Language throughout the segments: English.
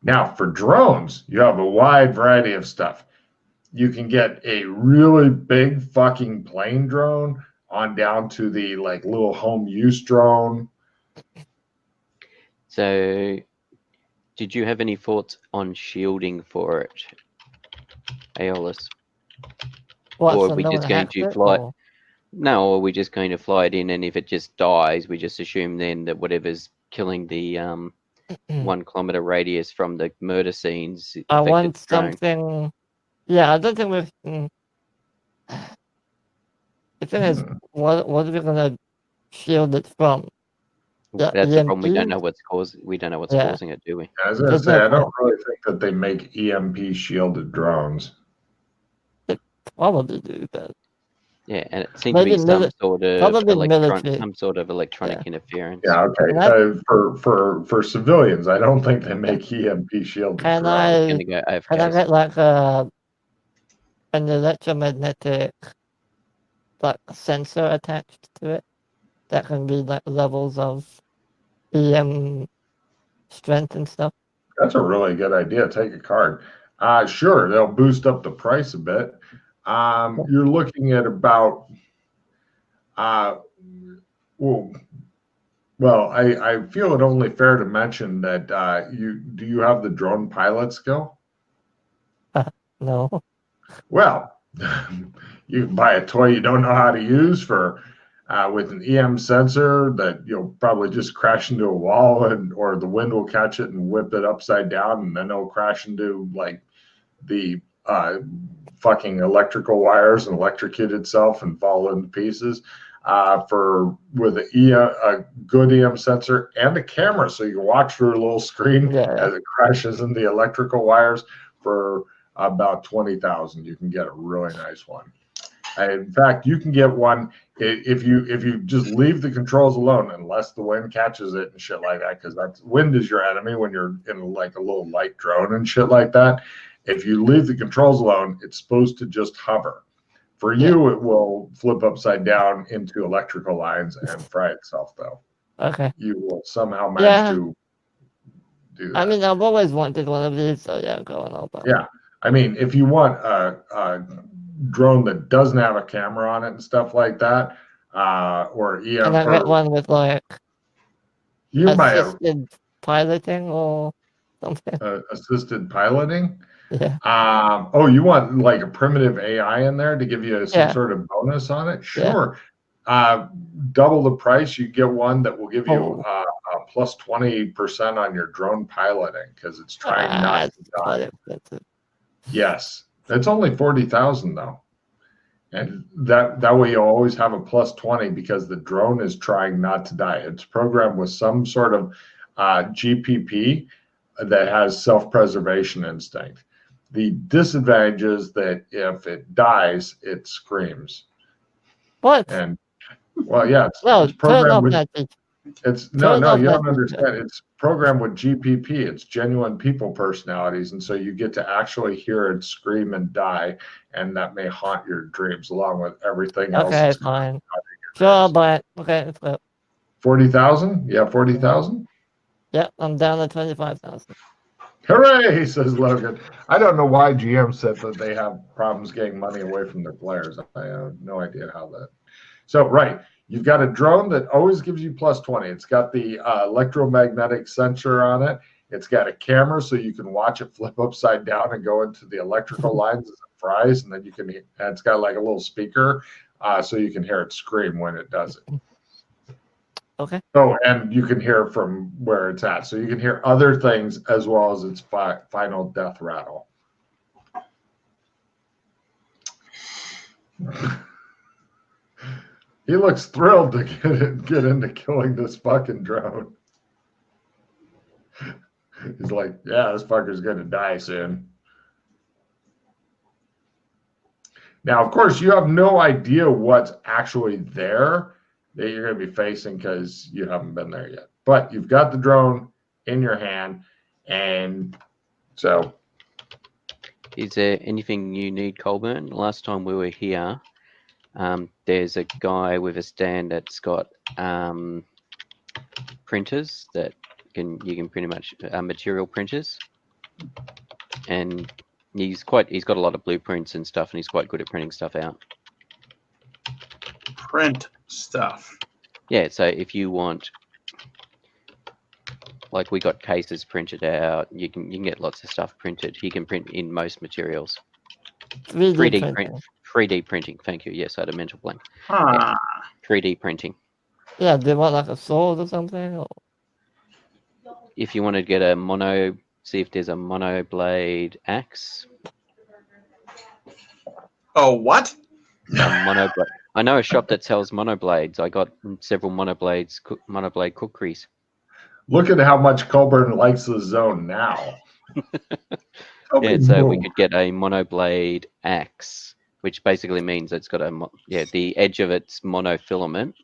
Now, for drones, you have a wide variety of stuff. You can get a really big fucking plane drone on down to the like little home use drone. So, did you have any thoughts on shielding for it, Aeolus? What, Or so are we no just one going hacks to it, fly? or- No, or are we just going to fly it in, and if it just dies, we just assume then that whatever's killing the 1 kilometer radius from the murder scenes I affected want the drone. something. Yeah, I don't think we. The thing is, what are we gonna shield it from? The That's the problem. We don't EMP? know what's Yeah. causing it, do we? I was gonna There's say, no I don't point. really think that they make EMP shielded drones. Probably do that. Yeah, and it seemed to Maybe be some sort of probably military. electronic Yeah. interference. Yeah, okay. Can I- For civilians, I don't think they make EMP shielded Can drones. I Gonna go can I AFKs. get like an electromagnetic like sensor attached to it that can be like levels of EM strength and stuff? That's a really good idea. Take a card. Sure, they'll boost up the price a bit. You're looking at about well, I feel it only fair to mention that you have the drone pilot skill? No. Well, you can buy a toy you don't know how to use for with an EM sensor that you'll probably just crash into a wall or the wind will catch it and whip it upside down and then it'll crash into like the fucking electrical wires and electrocute itself and fall into pieces. With a good EM sensor and a camera, so you can watch through a little screen as it crashes into the electrical wires for about 20,000. You can get a really nice one. In fact, you can get one if you just leave the controls alone, unless the wind catches it and shit like that, because that's wind is your enemy when you're in like a little light drone and shit like that. If you leave the controls alone, it's supposed to just hover. For you, it will flip upside down into electrical lines and fry itself, though. Okay. You will somehow manage to do that. I mean, I've always wanted one of these, so yeah, go on over. Yeah. I mean, if you want a drone that doesn't have a camera on it and stuff like that, or EM. Can I get one with like you assisted piloting or something? Assisted piloting? Yeah. You want like a primitive AI in there to give you some sort of bonus on it? Sure. Yeah. Double the price, you get one that will give you a plus 20% on your drone piloting because it's trying not to die. Yes. It's only 40,000 though. And that way you'll always have a plus 20 because the drone is trying not to die. It's programmed with some sort of GPP that has self-preservation instinct. The disadvantage is that if it dies, it screams. What? And well, yeah, it's programmed with you don't understand. It's programmed with GPP. It's genuine people personalities, and so you get to actually hear it scream and die, and that may haunt your dreams along with everything else. Okay, fine. Sure, but okay, let's go. 40,000? Yeah, 40,000. Yep, I'm down to 25,000. Hooray, says Logan. I don't know why GM said that they have problems getting money away from their players. I have no idea how that. So, right, you've got a drone that always gives you plus 20. It's got the electromagnetic sensor on it. It's got a camera so you can watch it flip upside down and go into the electrical lines as it fries. And then and it's got like a little speaker so you can hear it scream when it does it. Okay. Oh, and you can hear from where it's at. So you can hear other things as well as its final death rattle. He looks thrilled to get into killing this fucking drone. He's like, yeah, this fucker's going to die soon. Now, of course, you have no idea what's actually there that you're going to be facing because you haven't been there yet. But you've got the drone in your hand, and so. Is there anything you need, Colburn? Last time we were here, there's a guy with a stand that's got printers that you can pretty much material printers. And he's got a lot of blueprints and stuff, and he's quite good at printing stuff out. Print stuff. Yeah, so if you want, like we got cases printed out, you can get lots of stuff printed. He can print in most materials. 3D printing. Thank you. Yes, I had a mental blank. Yeah, 3D printing. Yeah, do you want like a sword or something? Or... If you want to get see if there's a mono blade axe. Oh, what? I know a shop that sells monoblades. I got several monoblade cookeries. Look at how much Colburn likes the zone now. Yeah, so we could get a monoblade axe, which basically means it's got the edge of it's monofilament.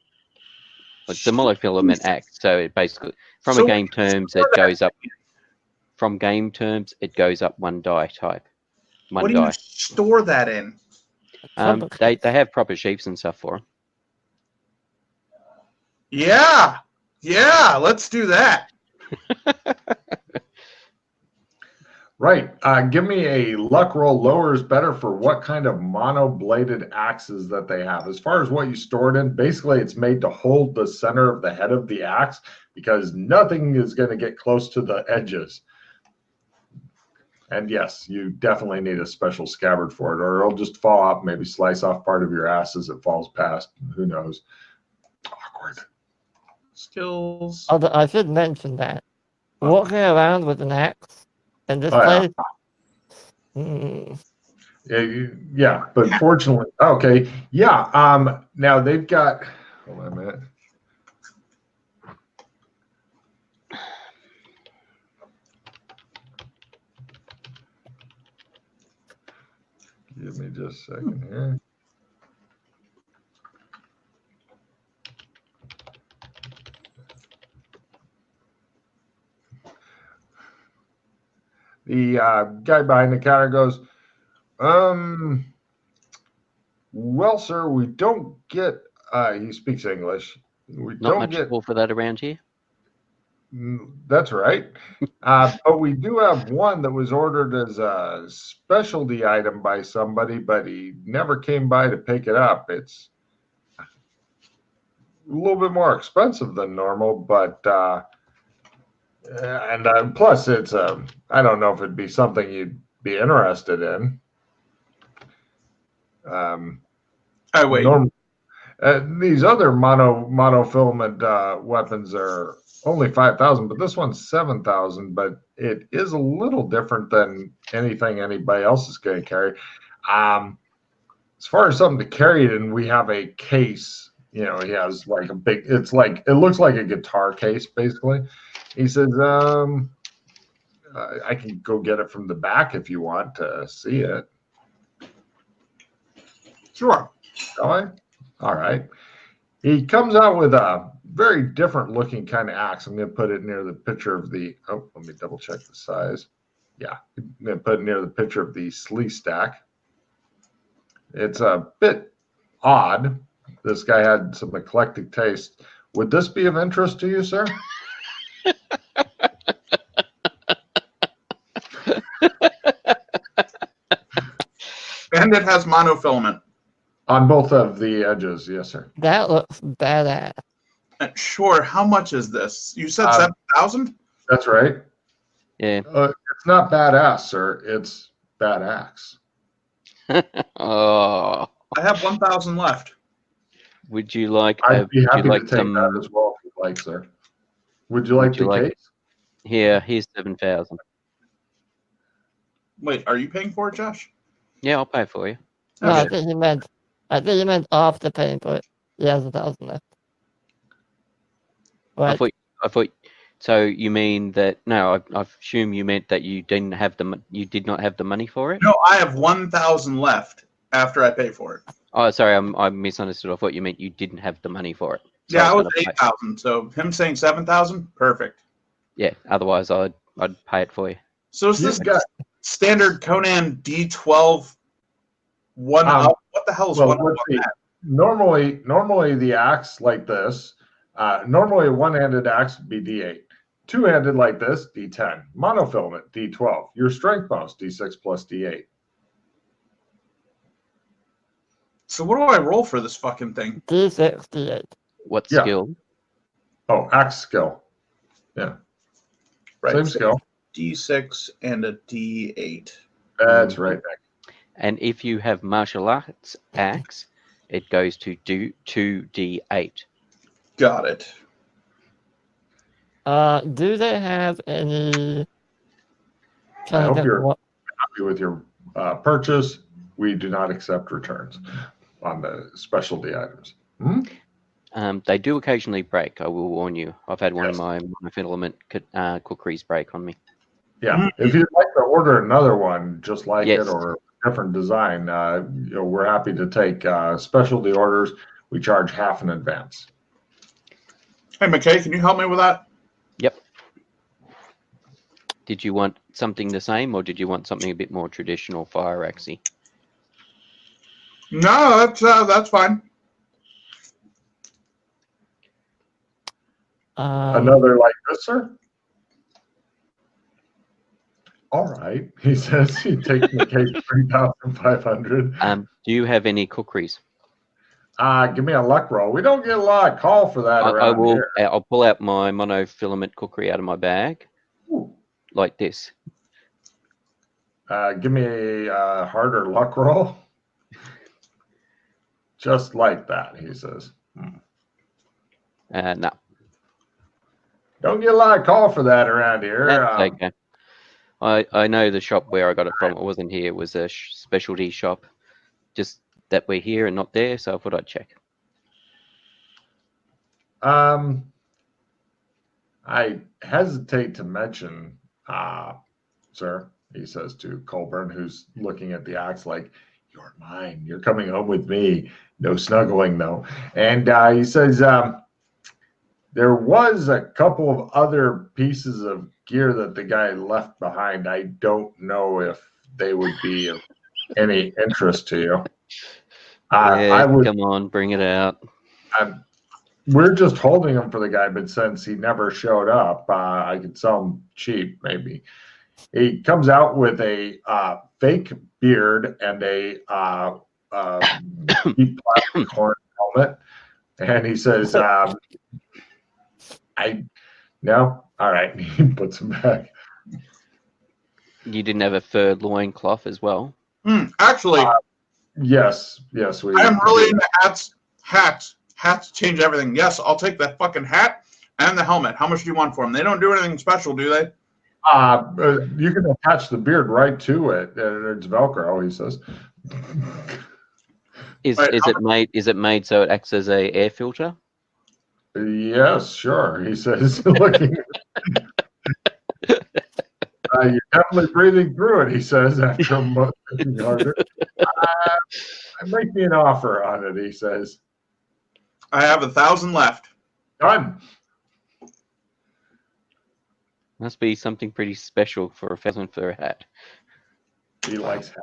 It's a monofilament axe, so it basically, from game terms, it goes up. From game terms, it goes up one die type. What do you store that in? They have proper sheaths and stuff for them. Yeah, let's do that. Right. Give me a luck roll. Lower is better for what kind of mono-bladed axes that they have. As far as what you stored in, basically it's made to hold the center of the head of the axe because nothing is going to get close to the edges. And yes, you definitely need a special scabbard for it, or it'll just fall up, maybe slice off part of your ass as it falls past. Who knows? Awkward. Skills. Although I should mention that walking around with an axe in this place. Yeah, but fortunately, okay, yeah. Now they've got. Hold on a minute. Give me just a second here. The guy behind the counter goes, well, sir, we don't get, he speaks English. We Not don't much get call for that around here. That's right. But we do have one that was ordered as a specialty item by somebody, but he never came by to pick it up. It's a little bit more expensive than normal, but and plus it's I don't know if it'd be something you'd be interested in. Wait. These other monofilament weapons are only 5,000, but this one's 7,000. But it is a little different than anything anybody else is going to carry. As far as something to carry it in, we have a case. You know, he has like a big. It looks like a guitar case, basically. He says, "I can go get it from the back if you want to see it." Sure. All right. He comes out with a very different looking kind of axe. I'm going to put it near the picture of the. Oh, let me double check the size. Yeah, I'm going to put it near the picture of the slee stack. It's a bit odd. This guy had some eclectic taste. Would this be of interest to you, sir? And it has monofilament. On both of the edges, yes, sir. That looks badass. Sure. How much is this? You said 7,000? That's right. Yeah. It's not badass, sir. It's bad axe. Oh. I have 1,000 left. Would you like? I'd be happy like to take some, that as well if you'd like, sir. Would you like the case? Here's 7,000. Wait, are you paying for it, Josh? Yeah, I'll pay for you. No, Okay. I think you meant after paying for it. He has 1,000 left. Right. I thought. So you mean that? No, I assume you meant that you did not have the money for it. No, I have 1,000 left after I pay for it. Oh, sorry, I misunderstood. I thought you meant you didn't have the money for it. So Yeah, I was gonna pay- 8,000. So him saying 7,000, perfect. Yeah, otherwise I'd pay it for you. So is this standard Conan D12 one up? What the hell is one up on that? Normally the axe like this, normally a one-handed axe would be D8. two-handed like this, D10. Monofilament, D12. Your strength bonus, D6 plus D8. So what do I roll for this fucking thing? D6, D8. What Yeah. skill? Oh, axe skill. Yeah. Right. Same so skill. D6 and a D8. That's right, Nick. And if you have martial arts axe, it goes to 2d8. Got it. Do they have any I kind hope of you're happy with your purchase. We do not accept returns on the specialty items. They do occasionally break, I will warn you. I've had one Yes. of my monofilament cookeries break on me. Yeah. If you'd like to order another one just like Yes. it or a different design, we're happy to take specialty orders. We charge half in advance. Hey, McKay, can you help me with that? Yep. Did you want something the same, or did you want something a bit more traditional fire axey? No, that's fine. Another like this, sir? All right. He says he takes the case 3,500. Do you have any cookeries? Give me a luck roll. We don't get a lot of call for that I around will. here. I'll pull out my monofilament cookery out of my bag, Ooh. like this. Give me a harder luck roll. Just like that, he says. No. Don't get a lot of call for that around here. That's okay. I know the shop where I got it from. It wasn't here. It was a specialty shop. Just that we're here and not there, so I thought I'd check. I hesitate to mention, sir, he says to Colburn, who's looking at the axe like, you're mine. You're coming home with me. No snuggling, though. And he says, there was a couple of other pieces of gear that the guy left behind. I don't know if they would be of any interest to you. Yeah, come on, bring it out. We're just holding him for the guy, but since he never showed up, I could sell him cheap, maybe. He comes out with a fake beard and a deep plastic horn helmet, and he says, no, all right. He puts him back. You didn't have a fur loincloth as well? Actually, yes. I am really into hats. Hats change everything. Yes, I'll take that fucking hat and the helmet. How much do you want for them? They don't do anything special, do they? You can attach the beard right to it. It's Velcro, he says. Is it made so it acts as a air filter? Yes, sure. He says, looking. You're definitely breathing through it, he says, after a month thinking harder. Make me an offer on it, he says. I have 1,000 left. Done. Must be something pretty special for 1,000 for a hat. He likes hats.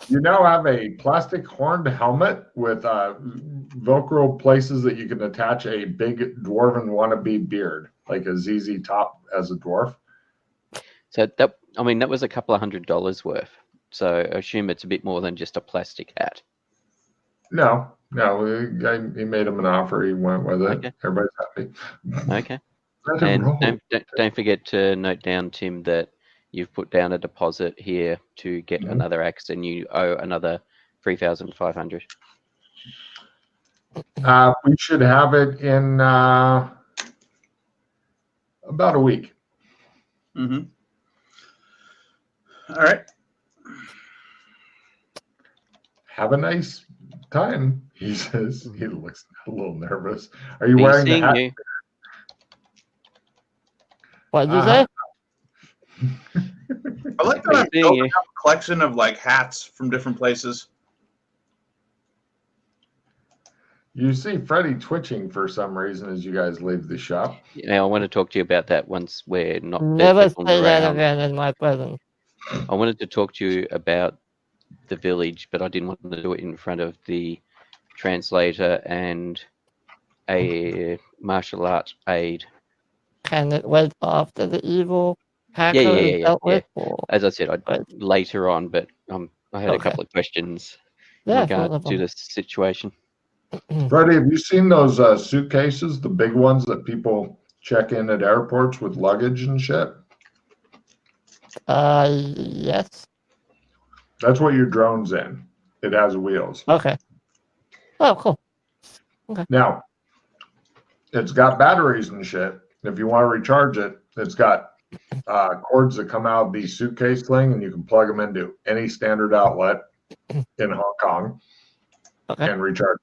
You now have a plastic horned helmet with Velcro places that you can attach a big dwarven wannabe beard, like a ZZ Top as a dwarf. So that was a couple of $100 worth. So I assume it's a bit more than just a plastic hat. No. He made him an offer. He went with it. Okay. Everybody's happy. Okay. And don't forget to note down, Tim, that you've put down a deposit here to get another axe, and you owe another 3,500. We should have it in about a week. Mm-hmm. All right. Have a nice time, he says. He looks a little nervous. Are you wearing the hat? You. What did you say? I like that I'm building up a collection of like hats from different places. You see Freddie twitching for some reason as you guys leave the shop. Yeah, I want to talk to you about that once we're not. Never say that again in my presence. I wanted to talk to you about the village, but I didn't want to do it in front of the translator and a martial arts aide can it wait after the evil hacker is dealt with? Or... As I said, later on, but I had a couple of questions in regard to this situation. Freddie, have you seen those suitcases, the big ones that people check in at airports with luggage and shit? Yes. That's what your drone's in. It has wheels. Okay. Oh, cool. Okay. Now, it's got batteries and shit. If you want to recharge it, it's got cords that come out of the suitcase thing, and you can plug them into any standard outlet in Hong Kong and recharge it.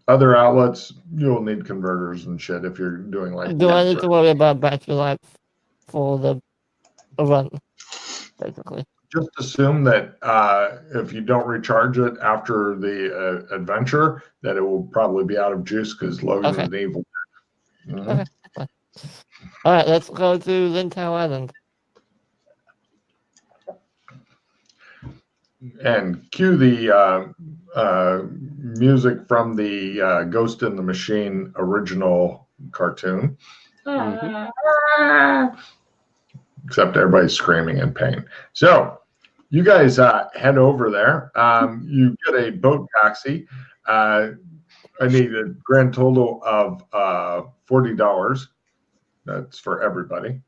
Other outlets, you'll need converters and shit if you're doing like. Do I need to worry about battery life for the run, basically? Just assume that if you don't recharge it after the adventure, that it will probably be out of juice because Logan's an evil. Mm-hmm. Okay. All right, let's go to Lintau Island. And cue the music from the Ghost in the Machine original cartoon. Mm-hmm. Except everybody's screaming in pain. So you guys head over there. You get a boat taxi. I need a grand total of $40. That's for everybody.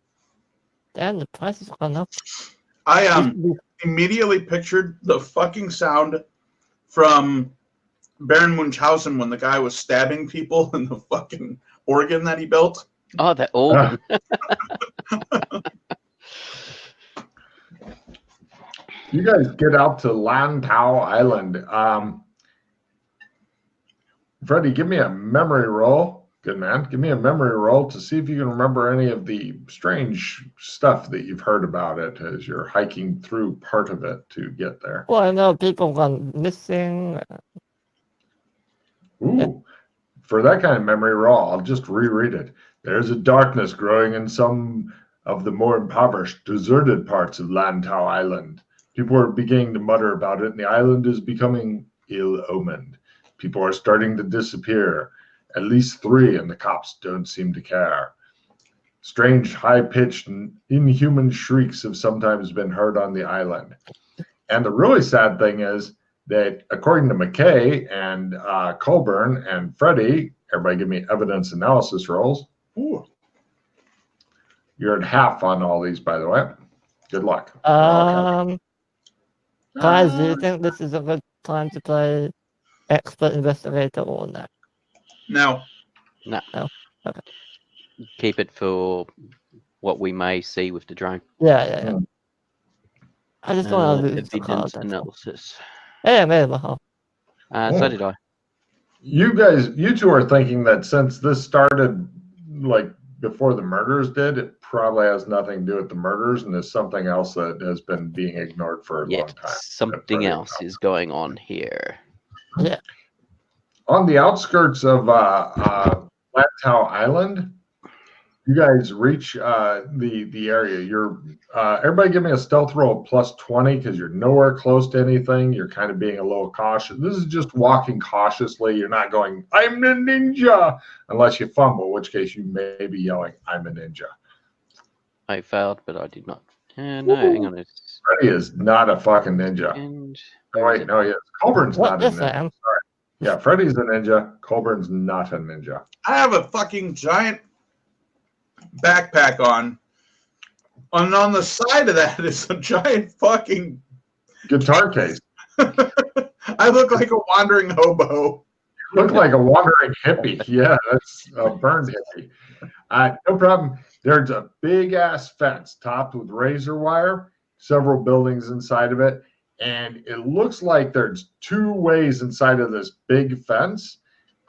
Damn, the price has gone up. I immediately pictured the fucking sound from Baron Munchausen when the guy was stabbing people in the fucking organ that he built. Oh, that organ. You guys get out to Lantau Island. Freddie, give me a memory roll. Good man. Give me a memory roll to see if you can remember any of the strange stuff that you've heard about it as you're hiking through part of it to get there. Well, I know people gone missing. Ooh, for that kind of memory roll, I'll just reread it. There's a darkness growing in some of the more impoverished, deserted parts of Lantau Island. People are beginning to mutter about it, and the island is becoming ill-omened. People are starting to disappear. At least 3, and the cops don't seem to care. Strange, high-pitched, inhuman shrieks have sometimes been heard on the island. And the really sad thing is that, according to McKay and Colburn and Freddie, everybody give me evidence analysis rolls. Ooh. You're at half on all these, by the way. Good luck. Guys, do you think this is a good time to play expert investigator or not? No. Okay. Keep it for what we may see with the drone. Yeah. I just want to lose the evidence analysis. Yeah, maybe. So did I. You two are thinking that since this started like before the murders did, it probably has nothing to do with the murders and is something else that has been being ignored for a long time. Something else is going on here. Yeah. On the outskirts of Lantau Island, you guys reach the area. You're everybody give me a stealth roll plus 20 because you're nowhere close to anything. You're kind of being a little cautious. This is just walking cautiously. You're not going, I'm a ninja, unless you fumble, in which case you may be yelling, I'm a ninja. I failed, but I did not. No, hang on. Freddie is not a fucking ninja. Wait, no, yes. Colburn's not a ninja. Sorry. Yeah, Freddie's a ninja. Colburn's not a ninja. I have a fucking giant backpack on. And on the side of that is a giant fucking guitar case. I look like a wandering hobo. You look like a wandering hippie. Yeah, that's a burned hippie. No problem. There's a big ass fence topped with razor wire, several buildings inside of it. And it looks like there's 2 ways inside of this big fence,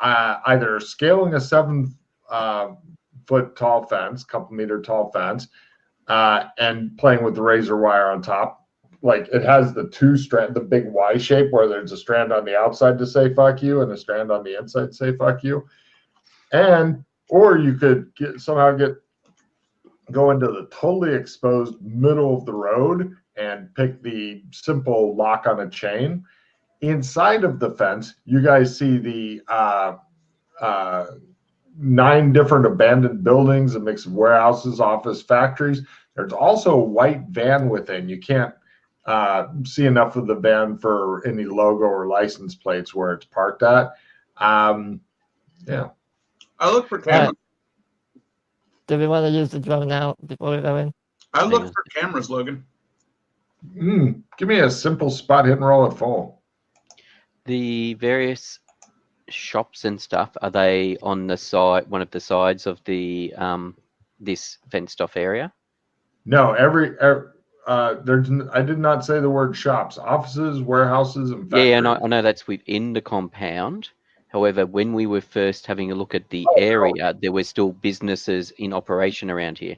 either scaling a 7-foot tall fence, couple meter tall fence, and playing with the razor wire on top. Like it has the 2 strand, the big Y shape where there's a strand on the outside to say fuck you and a strand on the inside to say fuck you. Or you could go into the totally exposed middle of the road and pick the simple lock on a chain. Inside of the fence, you guys see the 9 different abandoned buildings, a mix of warehouses, office, factories. There's also a white van within. You can't see enough of the van for any logo or license plates where it's parked at. Yeah. I look for cameras. Do we want to use the drone now before we go in? I look for cameras, Logan. Give me a simple spot hit and roll at full. The various shops and stuff, are they on the side, one of the sides of the this fenced off area? No, I did not say the word shops. Offices, warehouses, and factories. Yeah, I know that's within the compound. However, when we were first having a look at the area, there were still businesses in operation around here.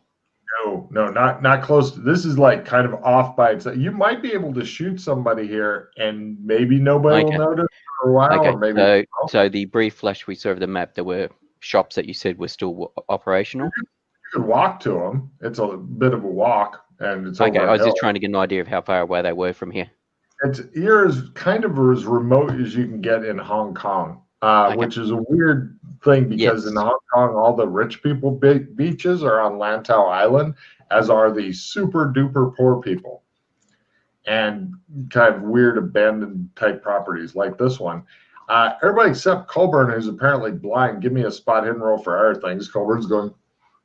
No, not close to. This is like kind of off by itself. You might be able to shoot somebody here, and maybe nobody will notice for a while, or maybe. So the brief flash we saw of the map, there were shops that you said were still operational. You could walk to them. It's a bit of a walk, and it's okay. Over I was just trying to get an idea of how far away they were from here. You're kind of as remote as you can get in Hong Kong, which is a weird thing because in Hong Kong, all the rich people beaches are on Lantau Island, as are the super duper poor people, and kind of weird abandoned type properties like this one. Everybody except Colburn, who's apparently blind. Give me a spot hit and roll for other things. Colburn's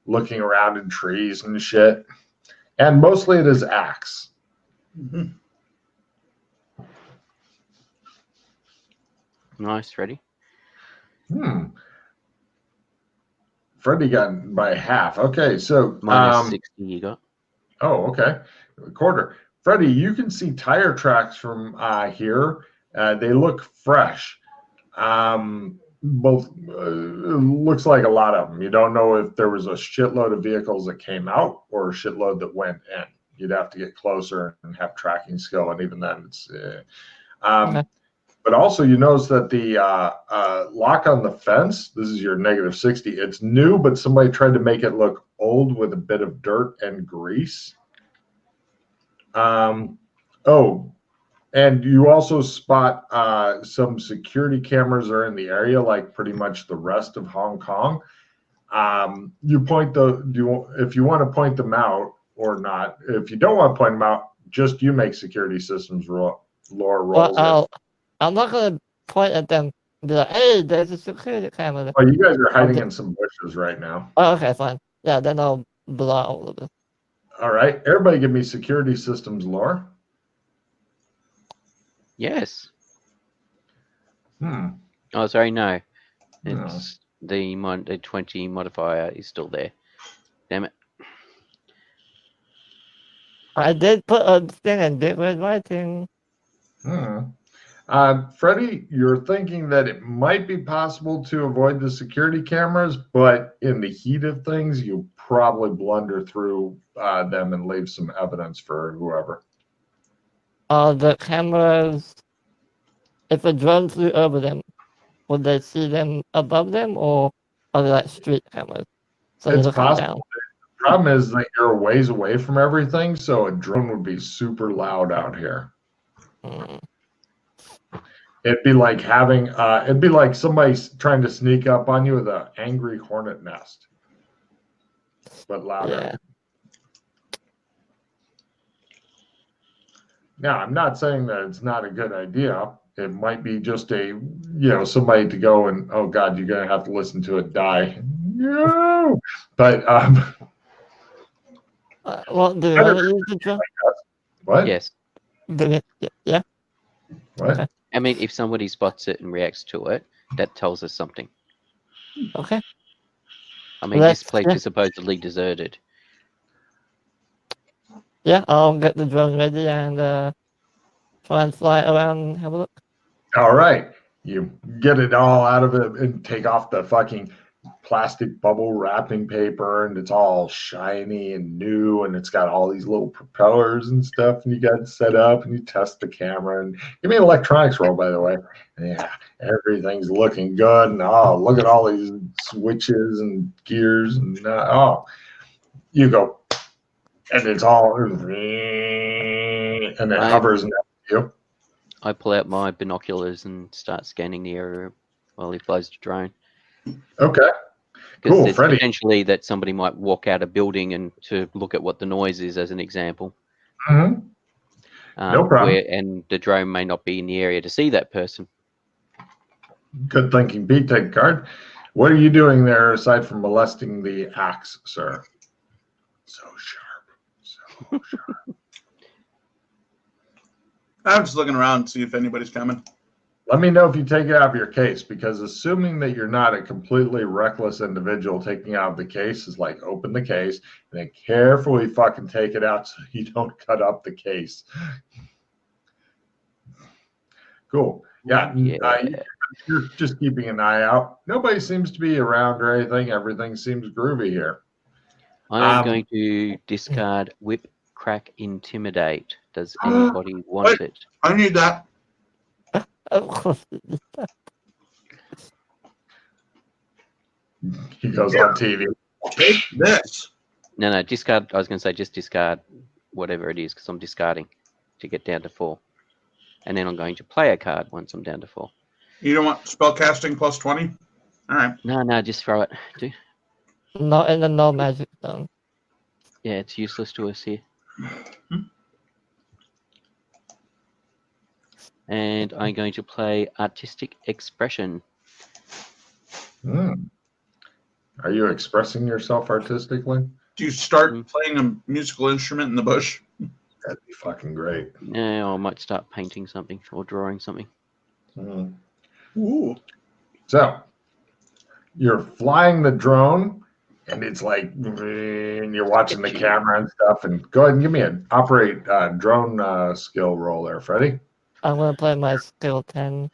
looking around in trees and shit, and mostly it is axe. Mm-hmm. Nice, Freddie. Freddie got by half. Okay, so minus 60 you got. Oh, okay. A quarter. Freddie, you can see tire tracks from here. They look fresh. Both looks like a lot of them. You don't know if there was a shitload of vehicles that came out or a shitload that went in. You'd have to get closer and have tracking skill, and even then, it's. Okay. But also, you notice that the lock on the fence, this is your negative 60. It's new, but somebody tried to make it look old with a bit of dirt and grease. And you also spot some security cameras are in the area, like pretty much the rest of Hong Kong. If you want to point them out or not. If you don't want to point them out, just you make security systems rolls. I'm not going to point at them and be like, hey, there's a security camera. Oh, you guys are hiding in some bushes right now. Oh, okay, fine. Yeah, then I'll blow all of it. All right. Everybody give me security systems lore. Yes. Oh, sorry, no. It's the 20 modifier is still there. Damn it. I did put a thing in big red writing. Freddie, you're thinking that it might be possible to avoid the security cameras, but in the heat of things, you probably blunder through them and leave some evidence for whoever. The cameras, if a drone flew over them, would they see them above them, or are they like street cameras? So it's possible. The problem is that you're a ways away from everything, so a drone would be super loud out here. It'd be like it'd be like somebody trying to sneak up on you with an angry hornet nest, but louder. Yeah. Now, I'm not saying that it's not a good idea. It might be just somebody to go and, oh God, you're going to have to listen to it die. No, but well, do you want to use the drone? What? Yes. Yeah. What? Okay. I mean, if somebody spots it and reacts to it, that tells us something. Okay. I mean, this place is supposedly deserted. Yeah, I'll get the drone ready and try and fly around and have a look. All right. You get it all out of it and take off the fucking plastic bubble wrapping paper, and it's all shiny and new, and it's got all these little propellers and stuff, and you got it set up, and you test the camera, and give me an electronics roll, by the way. And yeah, everything's looking good, and look at all these switches and gears, and you go, and it's all, and it hovers next to you. I pull out my binoculars and start scanning the area while he flies the drone. Okay. Because Cool, it's Freddie. potentially that somebody might walk out a building and to look at what the noise is, as an example. Mm-hmm. No problem. And the drone may not be in the area to see that person. Good thinking, Pete. Take a card. What are you doing there aside from molesting the axe, sir? So sharp. So sharp. I'm just looking around to see if anybody's coming. Let me know if you take it out of your case, because assuming that you're not a completely reckless individual, taking out of the case is like open the case and then carefully fucking take it out so you don't cut up the case. Cool. Yeah. You're just keeping an eye out. Nobody seems to be around or anything. Everything seems groovy here. I am going to discard Whip, Crack, Intimidate. Does anybody want it? I need that. He goes on TV. Take this. No, discard. I was going to say just discard whatever it is, because I'm discarding to get down to 4. And then I'm going to play a card once I'm down to 4. You don't want spellcasting plus 20? All right. No, just throw it. Not in the no magic zone. Yeah, it's useless to us here. And I'm going to play Artistic Expression. Are you expressing yourself artistically? Do you start playing a musical instrument in the bush? That'd be fucking great. Yeah, I might start painting something or drawing something. Ooh. So you're flying the drone, and it's like, and you're watching the camera and stuff. And go ahead and give me an operate drone skill roll there, Freddie. I'm gonna play my skill 10.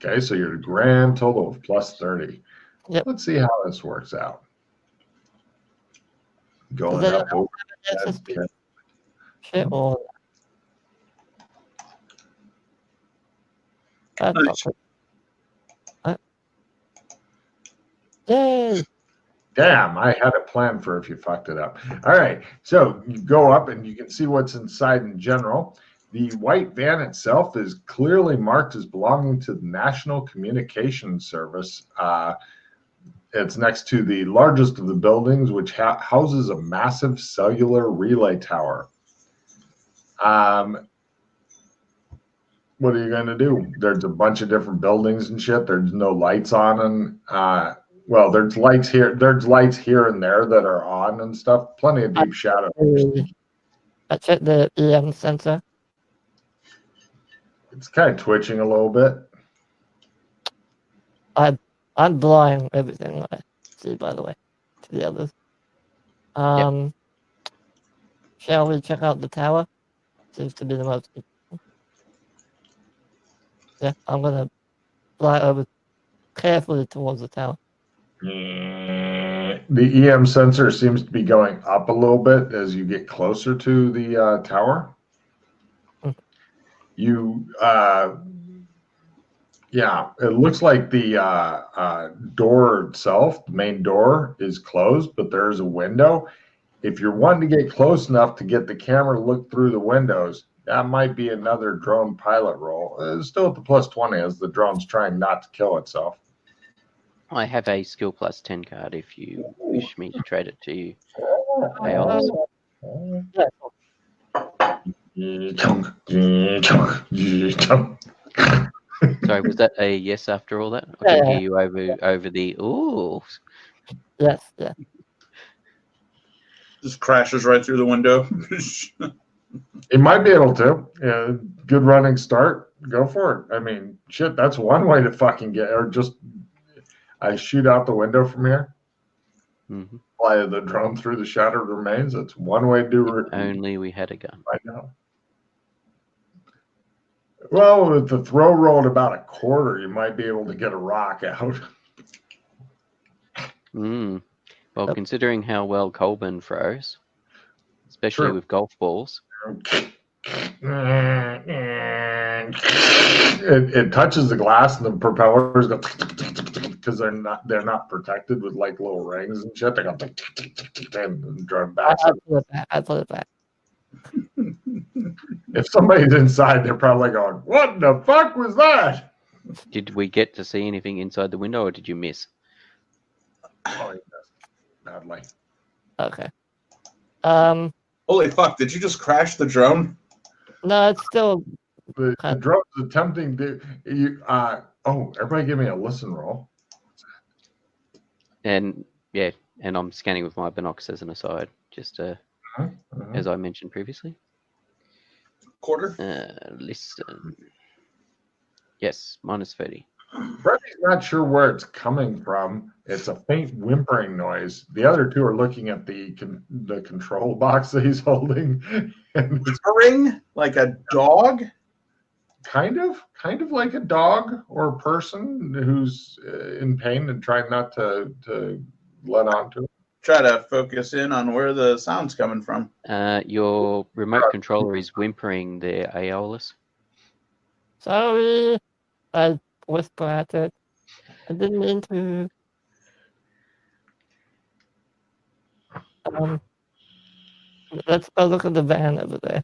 Okay, so you're a grand total of plus 30. Yep. Let's see how this works out. Going up over that. Shit, or Nice. Yay! Damn, I had a plan for if you fucked it up. All right, so you go up and you can see what's inside in general. The white van itself is clearly marked as belonging to the National Communications Service. It's next to the largest of the buildings, which houses a massive cellular relay tower. What are you going to do? There's a bunch of different buildings and shit. There's no lights on them. Well, there's lights here. There's lights here and there that are on and stuff. Plenty of deep shadow. I checked the EM sensor. It's kind of twitching a little bit. I'm blind everything I see, by the way, to the others. Shall we check out the tower? Seems to be the most. Yeah, I'm gonna fly over carefully towards the tower. The EM sensor seems to be going up a little bit as you get closer to the tower. Yeah, it looks like the door itself, the main door, is closed, but there's a window. If you're wanting to get close enough to get the camera to look through the windows, that might be another drone pilot roll. It's still at the plus 20 as the drone's trying not to kill itself. I have a skill plus 10 card if you wish me to trade it to you. Sorry, was that a yes after all that? I can hear you over the ooh. Yes, yeah. Just crashes right through the window. It might be able to. Yeah, good running start. Go for it. I mean, shit, that's one way to fucking get, or just I shoot out the window from here. Fly the drone through the shattered remains. That's one way to do it. Only we had a gun. I know. Well, with the throw roll at about a quarter, you might be able to get a rock out. Well, considering how well Colburn throws, especially with golf balls. It touches the glass and the propellers go because they're not protected with like little rings and shit. They go and drive back. I put it back. If somebody's inside, they're probably going, "What the fuck was that?" Did we get to see anything inside the window, or did you miss? Oh, he missed badly. Okay. Holy fuck! Did you just crash the drone? No, it's still. The drone's attempting to. Everybody give me a listen roll. And yeah, and I'm scanning with my binocs as an aside, just as I mentioned previously. Quarter. Listen. Yes, -30. Freddy's not sure where it's coming from. It's a faint whimpering noise. The other two are looking at the control box that he's holding. And it's Whimpering like a dog. kind of like a dog or a person who's in pain and trying not to let on to it. Try to focus in on where the sound's coming from. Your remote controller is whimpering there, Aeolus. Sorry, I whisper at it. I didn't mean to. Let's go look at the van over there.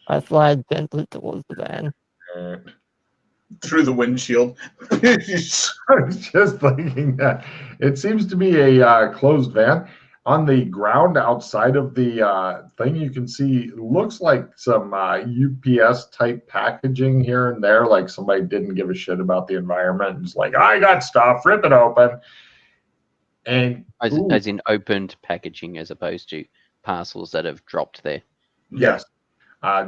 I slide gently towards the van. Through the windshield. I was just thinking that it seems to be a closed van. On the ground outside of the thing, you can see looks like some UPS type packaging here and there, like somebody didn't give a shit about the environment. It's like, I got stuff, rip it open. And as in opened packaging as opposed to parcels that have dropped there. Yes,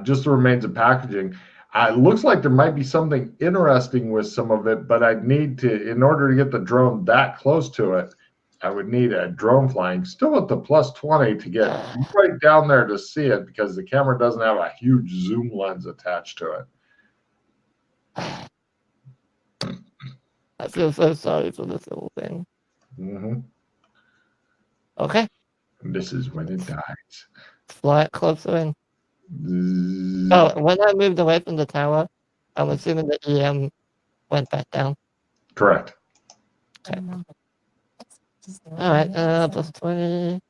just the remains of packaging. It looks like there might be something interesting with some of it, but I'd need to, in order to get the drone that close to it, I would need a drone flying, still at the +20 to get right down there to see it because the camera doesn't have a huge zoom lens attached to it. I feel so sorry for this little thing. Mm-hmm. Okay. And this is when it dies. Fly it closer in. Oh, when I moved away from the tower, I'm assuming the EM went back down. Correct. Okay. All right, +20.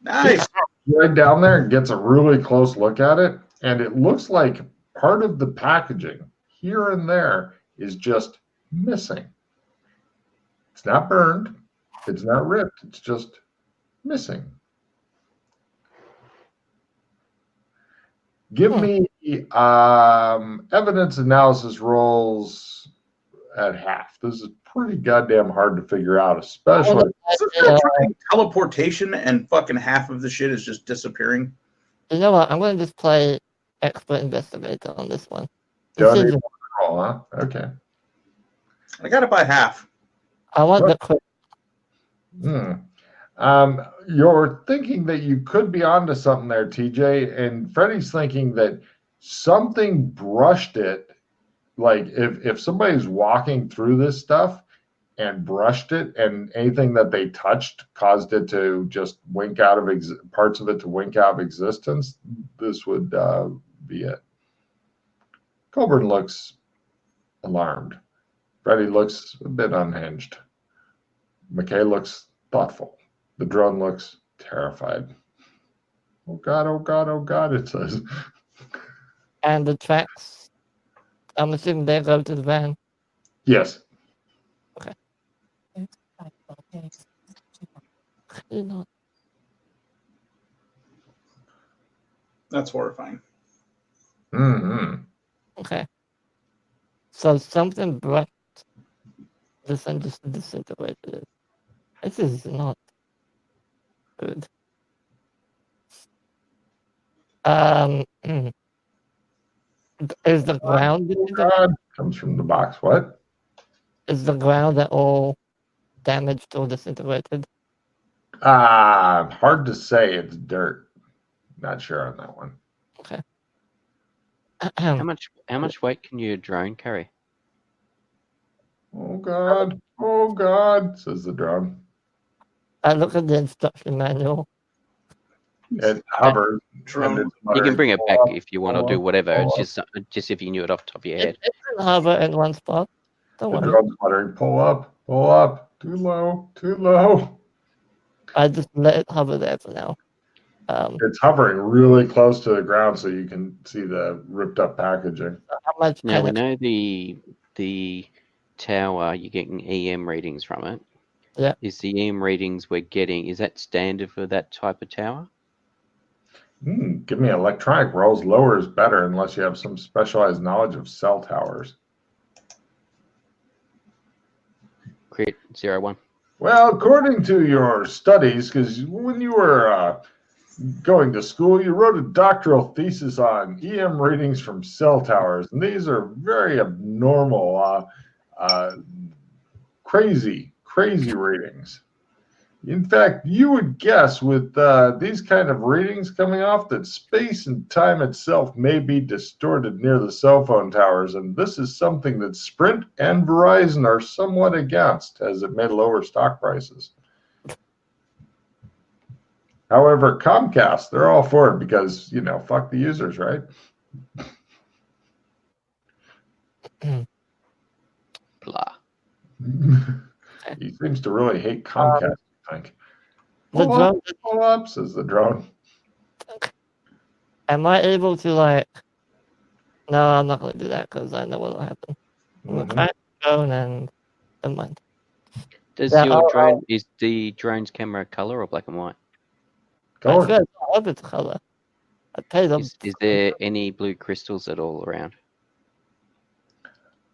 Nice. Right down there and gets a really close look at it, and it looks like part of the packaging here and there is just missing. It's not burned, it's not ripped, it's just missing. Give me evidence analysis rolls at half. This is pretty goddamn hard to figure out, especially. Teleportation and fucking half of the shit is just disappearing. You know what? I'm going to just play expert investigator on this one. Don't even roll, huh? Okay. I got it by half. I want the quick. You're thinking that you could be onto something there, TJ, and Freddie's thinking that something brushed it. Like if somebody's walking through this stuff and brushed it, and anything that they touched caused it to just wink out of parts of it to wink out of existence, this would be it. Colburn looks alarmed. Freddie looks a bit unhinged. McKay looks thoughtful. The drone looks terrified. Oh God, oh God, oh God, it says. And the tracks, I'm assuming they go to the van. Yes. Okay. You know. That's horrifying. Mm-hmm. Okay. So something brushed this and just disintegrated it. This is not good. Is the ground comes from the box? What? Is the ground at all damaged or disintegrated? Hard to say. It's dirt. Not sure on that one. Okay. How much weight can your drone carry? Oh God, says the drone. I look at the instruction manual. It hovers. Drone. You can bring it back if you want to do whatever. It's just if you knew it off the top of your head. It can hover in one spot. Don't The worry. drone's muttering, pull up, too low. I just let it hover there for now. It's hovering really close to the ground, so you can see the ripped up packaging. How much? Now we know the tower, you're getting EM readings from it. Yeah. Is the EM readings we're getting, is that standard for that type of tower? Give me electronic rolls. Lower is better unless you have some specialized knowledge of cell towers. Crit 01. Well, according to your studies, because when you were going to school, you wrote a doctoral thesis on EM readings from cell towers, and these are very abnormal, crazy readings. In fact, you would guess with these kind of readings coming off that space and time itself may be distorted near the cell phone towers, and this is something that Sprint and Verizon are somewhat against, as it may lower stock prices. However, Comcast, they're all for it because, fuck the users, right? Blah. He seems to really hate Comcast, I think. The drone. Pull up, says the drone. Am I able to No, I'm not going to do that because I know what will happen. I'm going to crash the drone and never mind. Does your drone, is the drone's camera color or black and white? I love its color. I paid them. Is there any blue crystals at all around?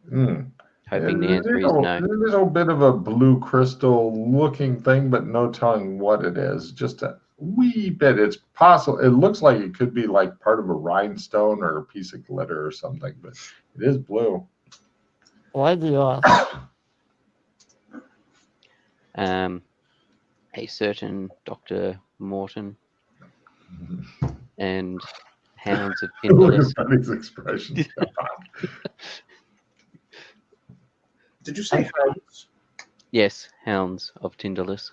Hoping the answer is no. There's a little bit of a blue crystal looking thing, but no telling what it is. Just a wee bit. It's possible. It looks like it could be like part of a rhinestone or a piece of glitter or something, but it is blue. Why do you ask? A certain Dr. Morton and Hounds of Pinterest. Look at his expression. Did you say hounds? Yes, Hounds of Tinderless.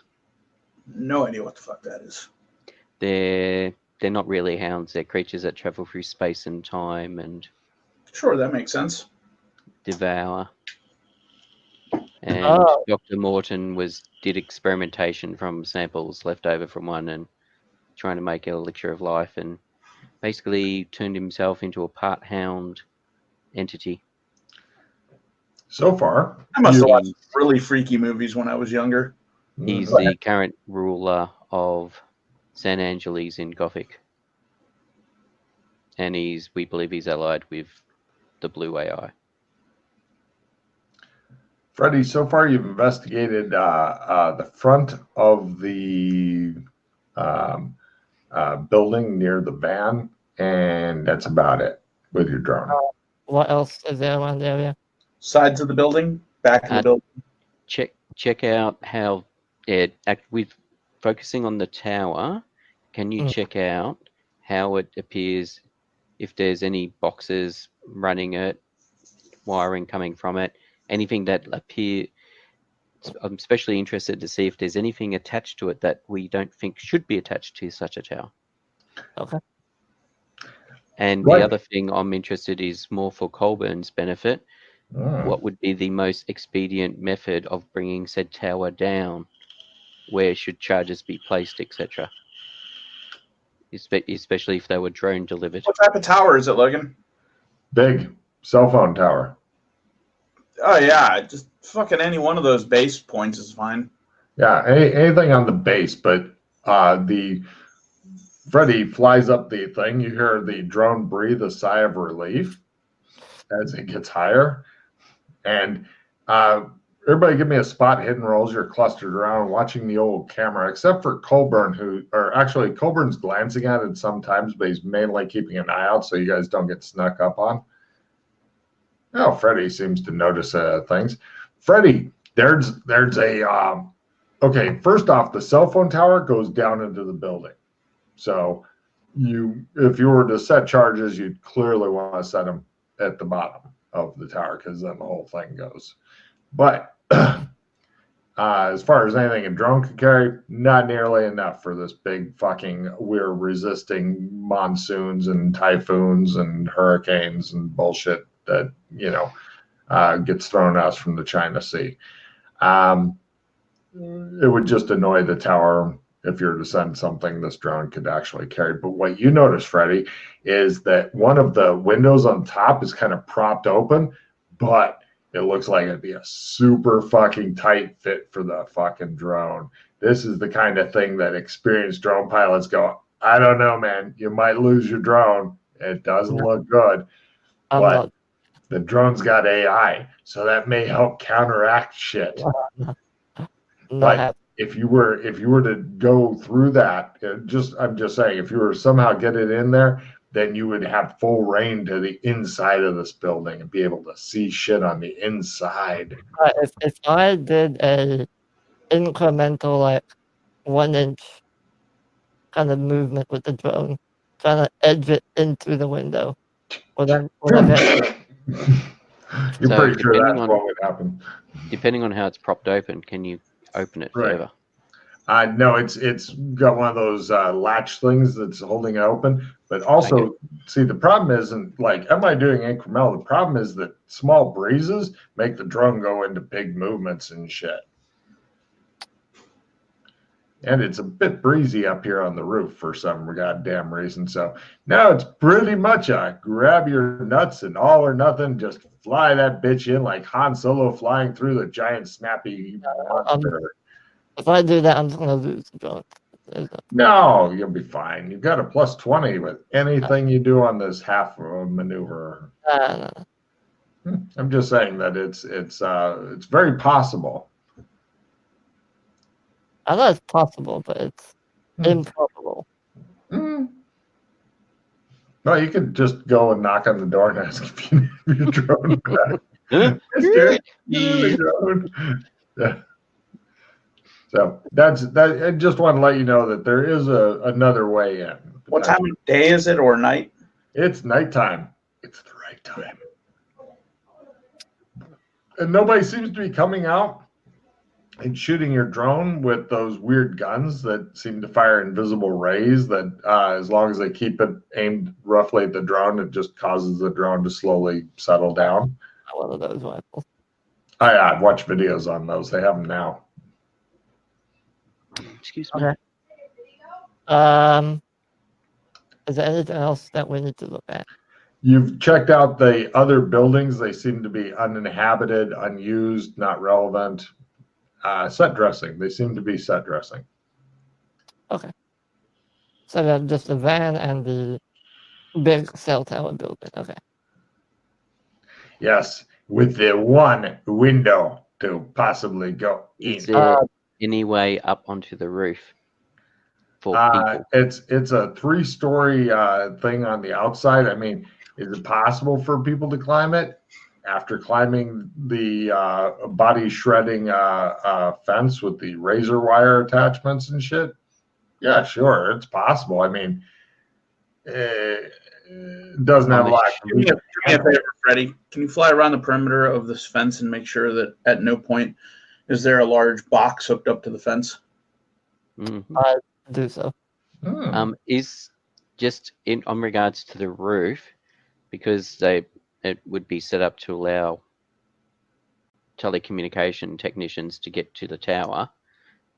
No idea what the fuck that is. They're not really hounds. They're creatures that travel through space and time and sure, that makes sense. Devour. And Dr. Morton did experimentation from samples left over from one and trying to make an elixir of life, and basically turned himself into a part hound entity. So far, I must have watched really freaky movies when I was younger. He's the current ruler of San Angeles in Gothic. And we believe he's allied with the Blue AI. Freddie, so far you've investigated the front of the building near the van, and that's about it with your drone. What else is there around the area? Sides of the building, back of the building. Check out how with focusing on the tower. Can you check out how it appears, if there's any boxes running it, wiring coming from it, anything that appear? I'm especially interested to see if there's anything attached to it that we don't think should be attached to such a tower. Okay. And the other thing I'm interested is more for Colburn's benefit. What would be the most expedient method of bringing said tower down? Where should charges be placed, etc.? Especially if they were drone delivered. What type of tower is it, Logan? Big cell phone tower. Oh yeah, just fucking any one of those base points is fine. Yeah, anything on the base, but Freddie flies up the thing. You hear the drone breathe a sigh of relief as it gets higher. And everybody give me a spot hidden rolls. You're clustered around watching the old camera, except for Colburn, Colburn's glancing at it sometimes, but he's mainly keeping an eye out so you guys don't get snuck up on. Oh, Freddie seems to notice things. Freddie, there's a okay, first off, the cell phone tower goes down into the building. So if you were to set charges, you'd clearly want to set them at the bottom of the tower, because then the whole thing goes. But as far as anything a drone could carry, not nearly enough for this big fucking, we're resisting monsoons and typhoons and hurricanes and bullshit that, gets thrown at us from the China Sea. It would just annoy the tower if you're to send something this drone could actually carry. But what you notice, Freddie, is that one of the windows on top is kind of propped open, but it looks like it'd be a super fucking tight fit for the fucking drone. This is the kind of thing that experienced drone pilots go, I don't know, man, you might lose your drone. It doesn't look good. But the drone's got AI, so that may help counteract shit. But if you were to go through that, I'm just saying, if you were to somehow get it in there, then you would have full reign to the inside of this building and be able to see shit on the inside. If I did a incremental, like 1 inch kind of movement with the drone, trying to edge it into the window, would I You're pretty sure that's what would happen. Depending on how it's propped open, can you open it further? No, it's got one of those latch things that's holding it open. But also, see, the problem isn't like, am I doing incremental? The problem is that small breezes make the drone go into big movements and shit. And it's a bit breezy up here on the roof for some goddamn reason. So now it's pretty much a grab your nuts and all or nothing. Just fly that bitch in like Han Solo flying through the giant snappy monster. If I do that, I'm just going to lose the drone. No, you'll be fine. You've got a +20 with anything you do on this half maneuver. I'm just saying that it's very possible. I know it's possible, but it's improbable. Well, you could just go and knock on the door and ask if you need your drone back. Yeah. So that's that. I just want to let you know that there is another way in. What time of day is it, or night? It's nighttime. It's the right time, and nobody seems to be coming out and shooting your drone with those weird guns that seem to fire invisible rays. That as long as they keep it aimed roughly at the drone, it just causes the drone to slowly settle down. One of those rifles. I've watched videos on those. They have them now. Excuse me. Okay. Is there anything else that we need to look at? You've checked out the other buildings. They seem to be uninhabited, unused, not relevant. Set dressing. They seem to be set dressing. Okay. So that's just the van and the big cell tower building. Okay. Yes, with the one window to possibly go in. Is there any way up onto the roof for people? It's a 3-story thing on the outside. I mean, is it possible for people to climb it after climbing the body shredding fence with the razor wire attachments and shit? Yeah, sure, it's possible. I mean, it doesn't have a lot. Do me a favor, Freddie. Can you fly around the perimeter of this fence and make sure that at no point is there a large box hooked up to the fence? Mm-hmm. I do so. Is just on regards to the roof, because it would be set up to allow telecommunication technicians to get to the tower.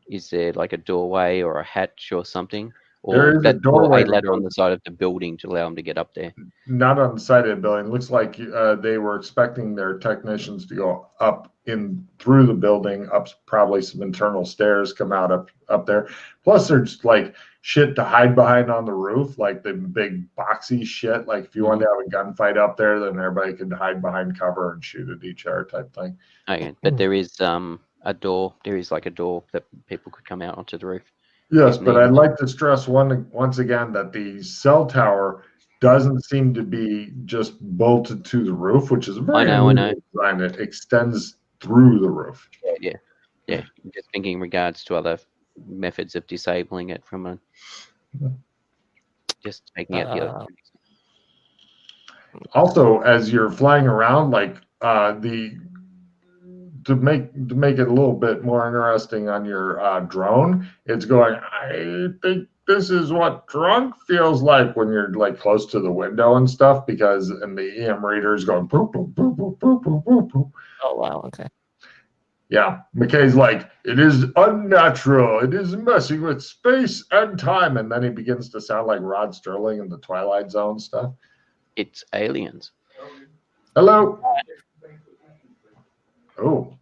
Is there like a doorway or a hatch or something? Or there is a doorway ladder on the side of the building to allow them to get up there? Not on the side of the building. Looks like they were expecting their technicians to go up in through the building, up probably some internal stairs, come out up there. Plus, there's like shit to hide behind on the roof, like the big boxy shit. Like if you wanted to have a gunfight up there, then everybody could hide behind cover and shoot at each other type thing. Okay, but there is a door. There is like a door that people could come out onto the roof. Yes, but I'd like to stress once again that the cell tower doesn't seem to be just bolted to the roof, which is a very unusual design. It extends through the roof. Yeah. Just thinking in regards to other methods of disabling it from just taking out the other. Also, as you're flying around, like to make it a little bit more interesting on your drone, it's going, I think this is what drunk feels like when you're like close to the window and stuff, and the EM reader is going boop, boop, boop, boop, boop, boop, boop, boop. Oh, wow. Okay. Yeah, McKay's like, it is unnatural. It is messing with space and time. And then he begins to sound like Rod Sterling in the Twilight Zone stuff. It's aliens. Hello. Oh.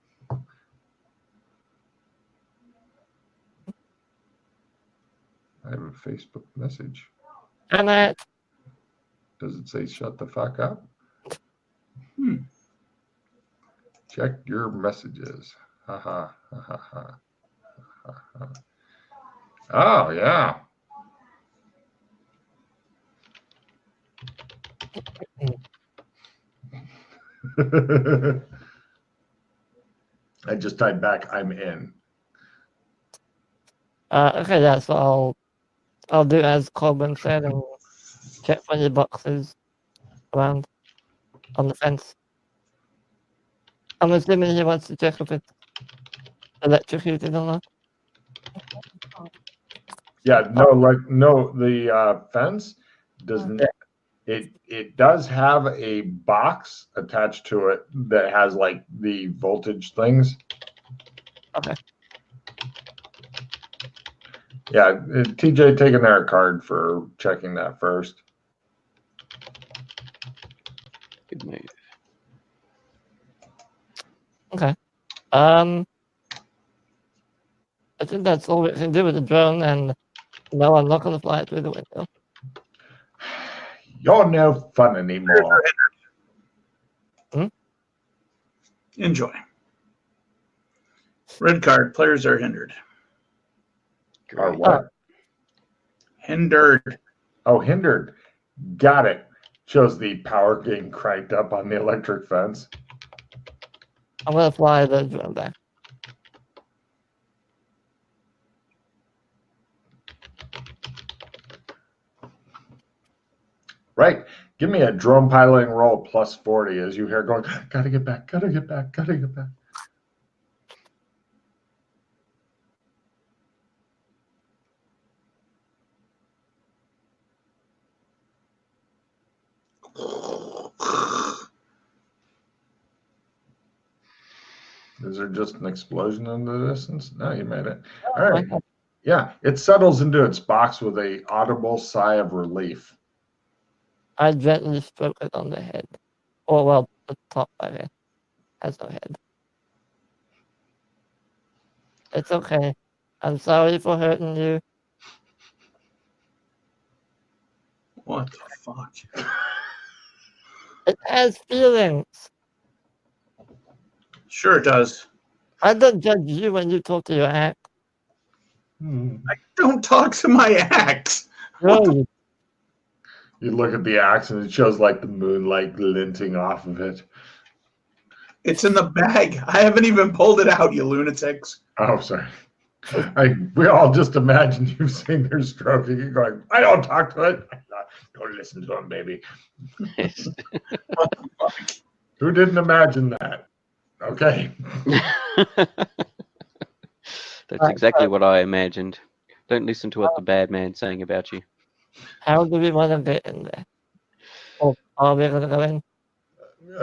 I have a Facebook message. Annette. Does it say shut the fuck up? Check your messages. Ha ha ha ha ha. Oh, yeah. I just typed back, I'm in. Okay, yeah, so I'll do as Corbin said and check for any boxes around on the fence. I'm assuming he wants to check if it's electrocuted or not. Yeah, no, the fence doesn't. It does have a box attached to it that has like the voltage things. Okay. Yeah, TJ taking their card for checking that first. Good move. Okay. I think that's all we can do with the drone, and no, I'm not going to fly it through the window. You're no fun anymore. Enjoy. Red card. Players are hindered. Or what? Hindered. Oh, hindered. Got it. Shows the power getting cranked up on the electric fence. I'm going to fly the drone back. Right. Give me a drone piloting roll plus 40 as you hear going, gotta get back, gotta get back, gotta get back. Is there just an explosion in the distance? No, you made it. All right. Yeah, it settles into its box with a audible sigh of relief. I gently stroke it on the head. Or, well, the top of it has no head. It's okay. I'm sorry for hurting you. What the fuck? It has feelings. Sure it does. I don't judge you when you talk to your act. I don't talk to my axe. Really? You look at the axe and it shows like the moonlight glinting off of it. It's in the bag. I haven't even pulled it out, you lunatics. Oh, sorry. We all just imagine you sitting there stroking and going, I don't talk to it. Don't listen to him, baby. What the fuck? Who didn't imagine that? Okay. That's exactly what I imagined. Don't listen to what the bad man's saying about you. How do we want to get in there? Oh, are we going to go in?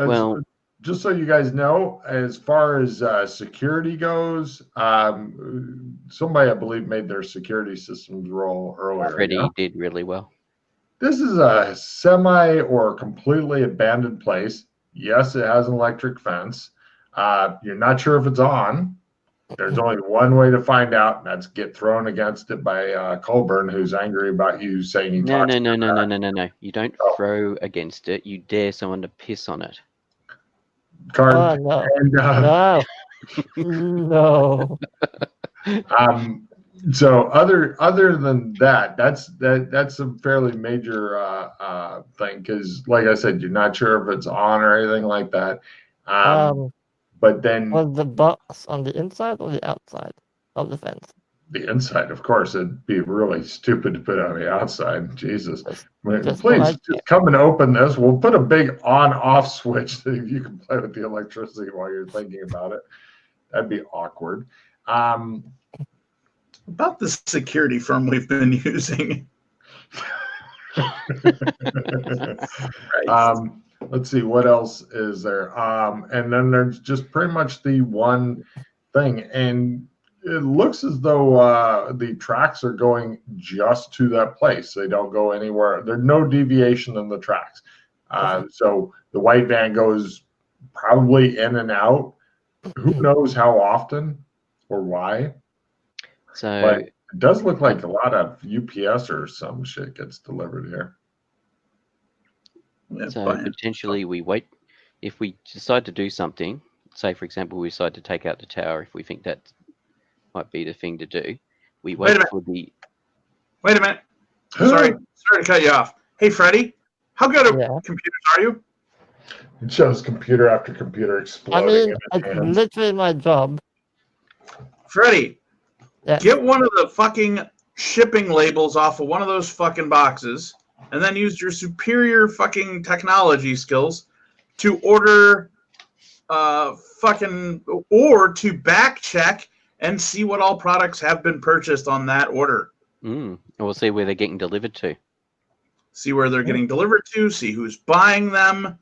Well, just so you guys know, as far as security goes, somebody, I believe, made their security systems roll earlier. Freddie did really well. This is a semi or completely abandoned place. Yes, it has an electric fence. You're not sure if it's on. There's only one way to find out, and that's get thrown against it by Colburn, who's angry about you saying he No. talks. No. You don't throw against it. You dare someone to piss on it. Card. Oh, no. And, No. So other than that, that's a fairly major thing because, like I said, you're not sure if it's on or anything like that. But then Was the box on the inside or the outside of the fence? the inside, of course, it'd be really stupid to put on the outside. Jesus. Just Please just come and open this. We'll put a big on-off switch so you can play with the electricity while you're thinking about it. That'd be awkward. About the security firm we've been using. Right. Let's see, what else is there? And then there's just pretty much the one thing, and it looks as though the tracks are going just to that place. They don't go anywhere. There's no deviation in the tracks. So the white van goes probably in and out. Who knows how often or why? So but it does look like a lot of UPS or some shit gets delivered here. So potentially we wait. If we decide to do something, say for example we decide to take out the tower, if we think that might be the thing to do, we wait for the... Wait a minute. Sorry to cut you off. Hey, Freddie, how good at computers are you? It shows computer after computer exploding. It's literally my job. Freddie, get one of the fucking shipping labels off of one of those fucking boxes, and then use your superior fucking technology skills to order or to back check and see what all products have been purchased on that order. We'll see where they're getting delivered to. See where they're getting delivered to, see who's buying them,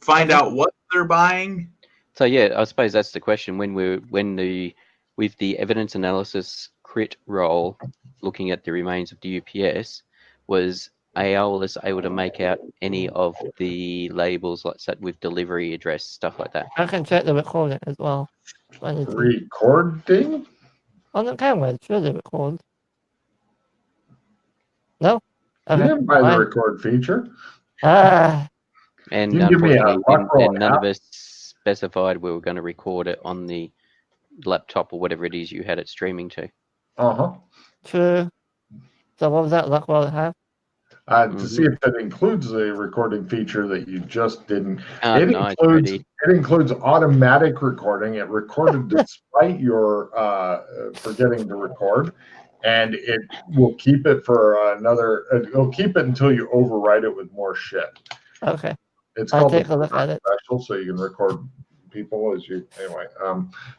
find out what they're buying. So yeah, I suppose that's the question. With the evidence analysis crit roll, looking at the remains of the UPS, was Aeolus able to make out any of the labels like that with delivery address, stuff like that? I can check the recording as well. Recording? On the camera, it should record. No? You didn't buy the record feature. And unfortunately, none of us specified we were going to record it on the laptop or whatever it is you had it streaming to. True. So what was that luck roll have? To see if it includes the recording feature that you just didn't. It includes automatic recording. It recorded despite your forgetting to record, and it will keep it for another. It'll keep it until you overwrite it with more shit. Okay. It's I'll called take a look at it. Special, so you can record people as you anyway.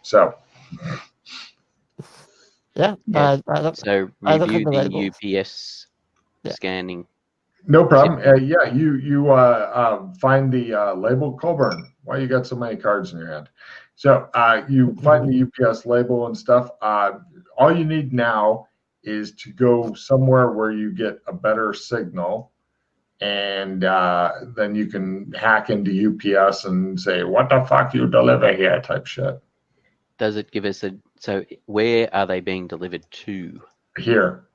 So. Yeah. So review the UPS scanning. No problem. You find the label. Colburn, why you got so many cards in your hand? So you find the UPS label and stuff. All you need now is to go somewhere where you get a better signal, and then you can hack into UPS and say, "What the fuck you deliver here?" type shit. Does it give us so where are they being delivered to? Here.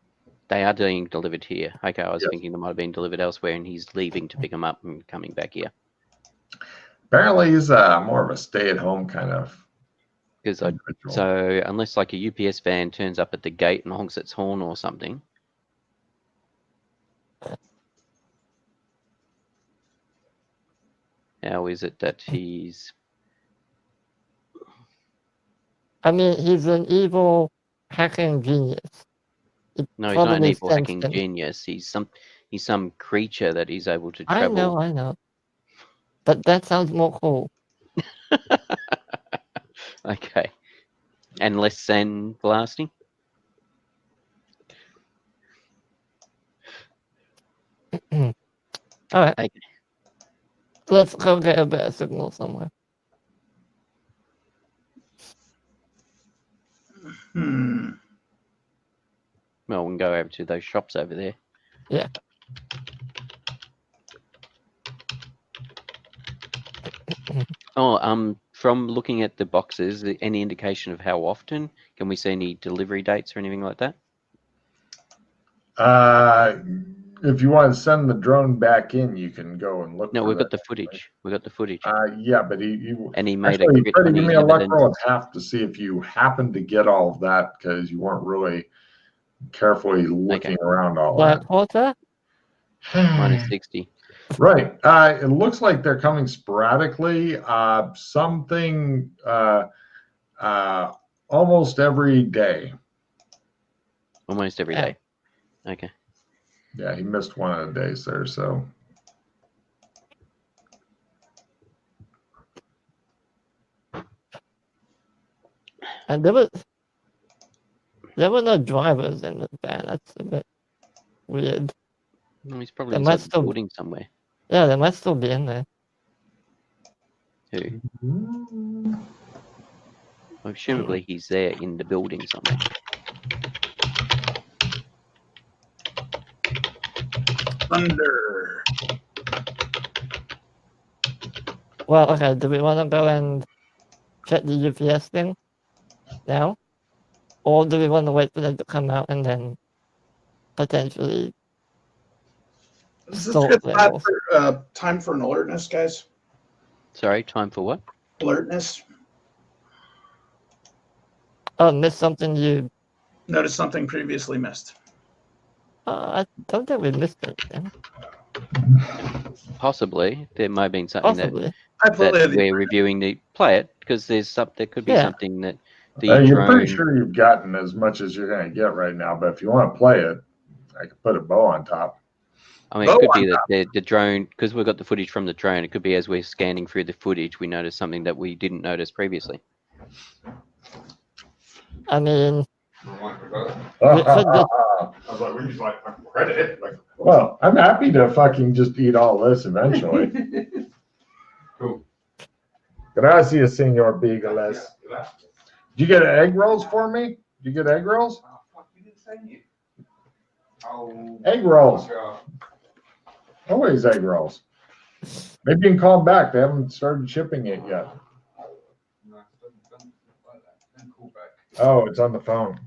They are being delivered here. Okay, I was thinking they might have been delivered elsewhere and he's leaving to pick them up and coming back here. Apparently he's more of a stay-at-home kind of. So unless like a UPS van turns up at the gate and honks its horn or something. How is it that he's... I mean, he's an evil hacking genius. No, he's not an evil hacking genius. He's some creature that is able to travel. I know. But that sounds more cool. Okay. And less sand blasting? All right. Okay. Let's go get a better signal somewhere. Well, we can go over to those shops over there. Yeah. From looking at the boxes, any indication of how often? Can we see any delivery dates or anything like that? If you want to send the drone back in, you can go and look. No, we've got the footage. We got the footage. Yeah, but he made actually, a try to give me a luck roll and half to see if you happen to get all of that because you weren't really carefully looking around all that. Quarter? Minus 60. Right. It looks like they're coming sporadically. Something almost every day. Almost every day. Okay. Yeah, he missed one of the days there, so. And there were no drivers in the van. That's a bit weird. No, he's probably inside the building somewhere. Yeah, they might still be in there. Who? Presumably he's there in the building somewhere. Thunder. Well, okay, do we want to go and check the UPS thing now? Or do we want to wait for them to come out and then potentially Is this sort good levels? time for an alertness, guys? Sorry, time for what? Alertness. Oh, missed something you... Notice something previously missed. I don't think we missed anything. Possibly. There may have been something Possibly. that we're reviewing. Play it, because there could be something that the You're pretty drone... sure you've gotten as much as you're going to get right now, but if you want to play it, I could put a bow on top. I mean, it could be that the drone, because we've got the footage from the drone, it could be as we're scanning through the footage, we notice something that we didn't notice previously. I mean... Well, I'm happy to fucking just eat all this eventually. Cool. Gracias, Senor Bigeles. Did you get egg rolls for me? Did you get egg rolls? Oh, fuck, you didn't say it. Oh, Egg rolls. God. Always egg rolls. Maybe you can call them back. They haven't started shipping it yet. No, don't like that. Don't call back. Oh, it's on the phone.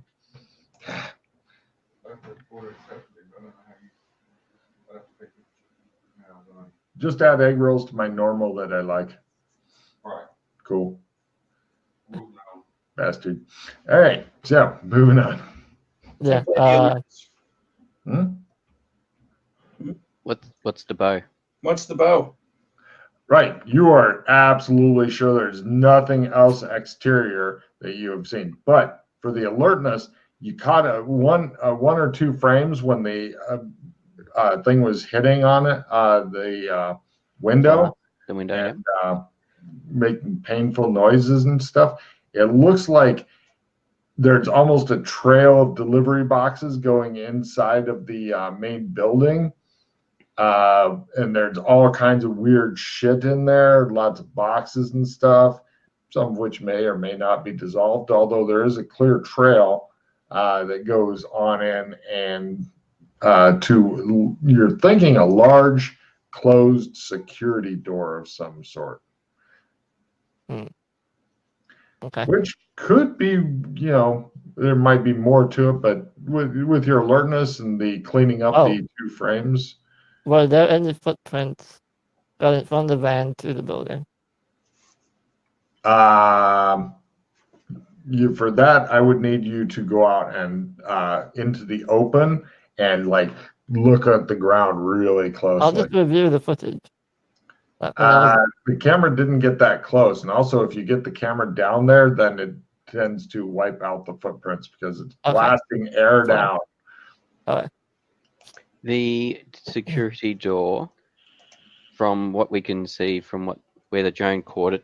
I have to order it separately, but I don't know how you. I have to pick it. No, I don't know. Just add egg rolls to my normal that I like. All right. Cool. Move now. Bastard. All right. So, moving on. Yeah. What's the bow? What's the bow? Right. You are absolutely sure there's nothing else exterior that you have seen. But for the alertness, you caught one or two frames when the thing was hitting on it, the window. The window, and, making painful noises and stuff. It looks like there's almost a trail of delivery boxes going inside of the main building. And there's all kinds of weird shit in there, lots of boxes and stuff, some of which may or may not be dissolved, although there is a clear trail that goes on in and to, you're thinking, a large closed security door of some sort. Okay. Which could be, there might be more to it, but with your alertness and the cleaning up the two frames. Were there any footprints going from the van to the building? For that, I would need you to go out and into the open and look at the ground really closely. I'll just review the footage. The camera didn't get that close, and also if you get the camera down there, then it tends to wipe out the footprints because it's blasting air down. Okay. The security door, from what we can see from where the drone caught it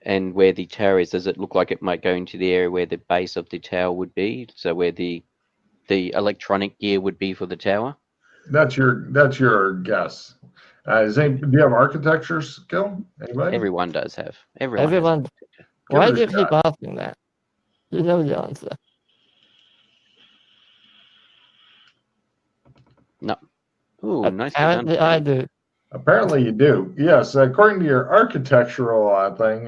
and where the tower is, does it look like it might go into the area where the base of the tower would be? So where the electronic gear would be for the tower? That's your guess. Do you have architecture skill? Anybody? Everyone does have. Everyone. Why do you keep asking that? You know the answer. No. Ooh, nice. Apparently I do. Apparently you do. Yes, according to your architectural thing,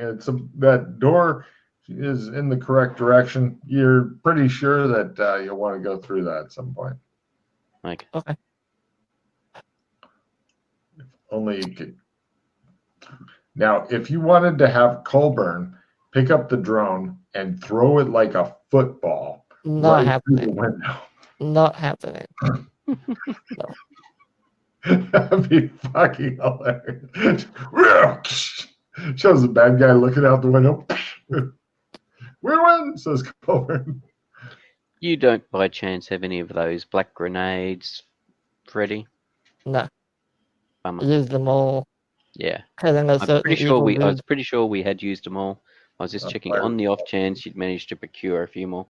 that door is in the correct direction. You're pretty sure that you'll want to go through that at some point. Okay. Only you could. Now, if you wanted to have Colburn pick up the drone and throw it like a football Not through the happening. window. Not happening. No. That'd be fucking hilarious. Shows the bad guy looking out the window. We win, says Colburn. You don't by chance have any of those black grenades, Freddy? No. Bummer. Use them all. Yeah. I was pretty sure we had used them all. I was just checking on the off chance you'd managed to procure a few more.